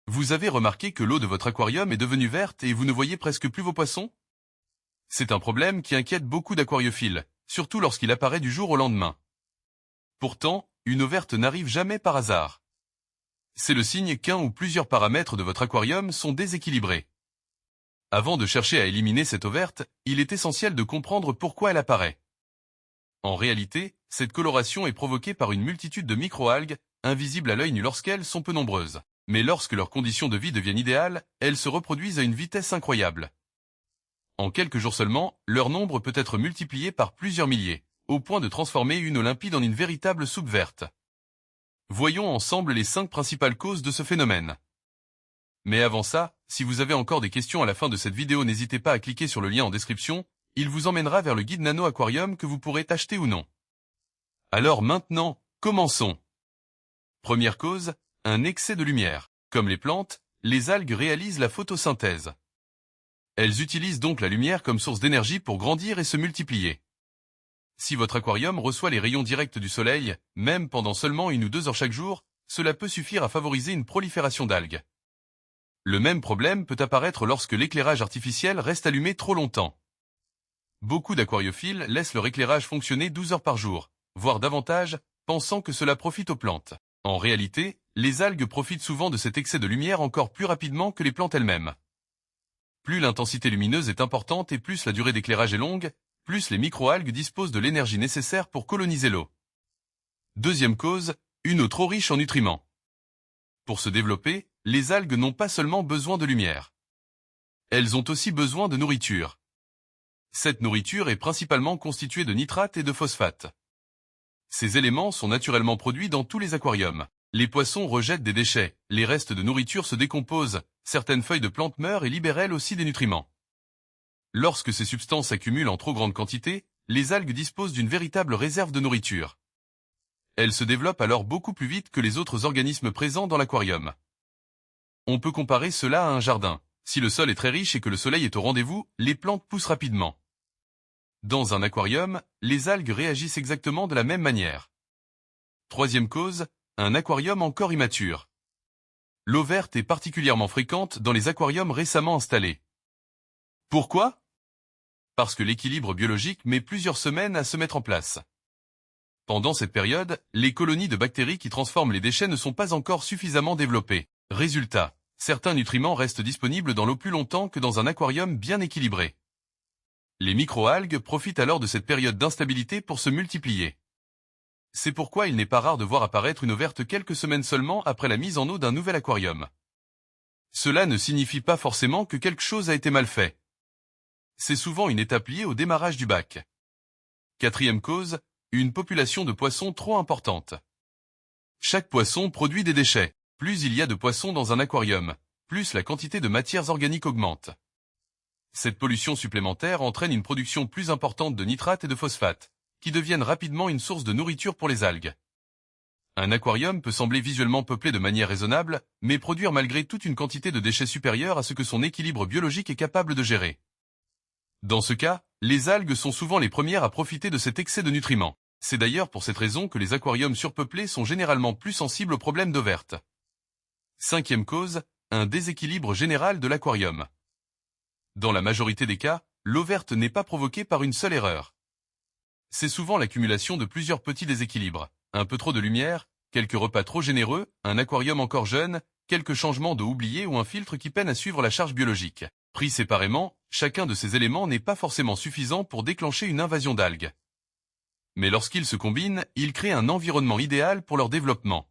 Vous avez remarqué que l'eau de votre aquarium est devenue verte et vous ne voyez presque plus vos poissons? C'est un problème qui inquiète beaucoup d'aquariophiles, surtout lorsqu'il apparaît du jour au lendemain. Pourtant, une eau verte n'arrive jamais par hasard. C'est le signe qu'un ou plusieurs paramètres de votre aquarium sont déséquilibrés. Avant de chercher à éliminer cette eau verte, il est essentiel de comprendre pourquoi elle apparaît. En réalité, cette coloration est provoquée par une multitude de microalgues, invisibles à l'œil nu lorsqu'elles sont peu nombreuses. Mais lorsque leurs conditions de vie deviennent idéales, elles se reproduisent à une vitesse incroyable. En quelques jours seulement, leur nombre peut être multiplié par plusieurs milliers, au point de transformer une eau limpide en une véritable soupe verte. Voyons ensemble les 5 principales causes de ce phénomène. Mais avant ça, si vous avez encore des questions à la fin de cette vidéo, n'hésitez pas à cliquer sur le lien en description, il vous emmènera vers le guide Nano Aquarium que vous pourrez acheter ou non. Alors maintenant, commençons. Première cause, un excès de lumière. Comme les plantes, les algues réalisent la photosynthèse. Elles utilisent donc la lumière comme source d'énergie pour grandir et se multiplier. Si votre aquarium reçoit les rayons directs du soleil, même pendant seulement 1 ou 2 heures chaque jour, cela peut suffire à favoriser une prolifération d'algues. Le même problème peut apparaître lorsque l'éclairage artificiel reste allumé trop longtemps. Beaucoup d'aquariophiles laissent leur éclairage fonctionner 12 heures par jour, voire davantage, pensant que cela profite aux plantes. En réalité, les algues profitent souvent de cet excès de lumière encore plus rapidement que les plantes elles-mêmes. Plus l'intensité lumineuse est importante et plus la durée d'éclairage est longue, plus les microalgues disposent de l'énergie nécessaire pour coloniser l'eau. Deuxième cause, une eau trop riche en nutriments. Pour se développer, les algues n'ont pas seulement besoin de lumière. Elles ont aussi besoin de nourriture. Cette nourriture est principalement constituée de nitrates et de phosphates. Ces éléments sont naturellement produits dans tous les aquariums. Les poissons rejettent des déchets, les restes de nourriture se décomposent, certaines feuilles de plantes meurent et libèrent elles aussi des nutriments. Lorsque ces substances s'accumulent en trop grande quantité, les algues disposent d'une véritable réserve de nourriture. Elles se développent alors beaucoup plus vite que les autres organismes présents dans l'aquarium. On peut comparer cela à un jardin. Si le sol est très riche et que le soleil est au rendez-vous, les plantes poussent rapidement. Dans un aquarium, les algues réagissent exactement de la même manière. Troisième cause, un aquarium encore immature. L'eau verte est particulièrement fréquente dans les aquariums récemment installés. Pourquoi? Parce que l'équilibre biologique met plusieurs semaines à se mettre en place. Pendant cette période, les colonies de bactéries qui transforment les déchets ne sont pas encore suffisamment développées. Résultat, certains nutriments restent disponibles dans l'eau plus longtemps que dans un aquarium bien équilibré. Les microalgues profitent alors de cette période d'instabilité pour se multiplier. C'est pourquoi il n'est pas rare de voir apparaître une eau verte quelques semaines seulement après la mise en eau d'un nouvel aquarium. Cela ne signifie pas forcément que quelque chose a été mal fait. C'est souvent une étape liée au démarrage du bac. Quatrième cause, une population de poissons trop importante. Chaque poisson produit des déchets. Plus il y a de poissons dans un aquarium, plus la quantité de matières organiques augmente. Cette pollution supplémentaire entraîne une production plus importante de nitrates et de phosphates, qui deviennent rapidement une source de nourriture pour les algues. Un aquarium peut sembler visuellement peuplé de manière raisonnable, mais produire malgré tout une quantité de déchets supérieure à ce que son équilibre biologique est capable de gérer. Dans ce cas, les algues sont souvent les premières à profiter de cet excès de nutriments. C'est d'ailleurs pour cette raison que les aquariums surpeuplés sont généralement plus sensibles aux problèmes d'eau verte. Cinquième cause, un déséquilibre général de l'aquarium. Dans la majorité des cas, l'eau verte n'est pas provoquée par une seule erreur. C'est souvent l'accumulation de plusieurs petits déséquilibres, un peu trop de lumière, quelques repas trop généreux, un aquarium encore jeune, quelques changements d'eau oubliés ou un filtre qui peine à suivre la charge biologique. Pris séparément, chacun de ces éléments n'est pas forcément suffisant pour déclencher une invasion d'algues. Mais lorsqu'ils se combinent, ils créent un environnement idéal pour leur développement.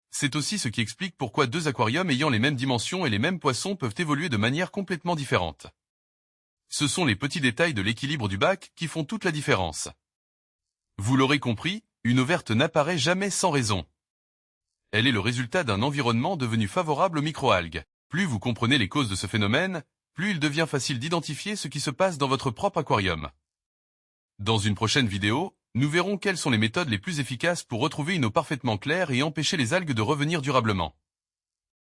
C'est aussi ce qui explique pourquoi 2 aquariums ayant les mêmes dimensions et les mêmes poissons peuvent évoluer de manière complètement différente. Ce sont les petits détails de l'équilibre du bac qui font toute la différence. Vous l'aurez compris, une eau verte n'apparaît jamais sans raison. Elle est le résultat d'un environnement devenu favorable aux microalgues. Plus vous comprenez les causes de ce phénomène, plus il devient facile d'identifier ce qui se passe dans votre propre aquarium. Dans une prochaine vidéo, nous verrons quelles sont les méthodes les plus efficaces pour retrouver une eau parfaitement claire et empêcher les algues de revenir durablement.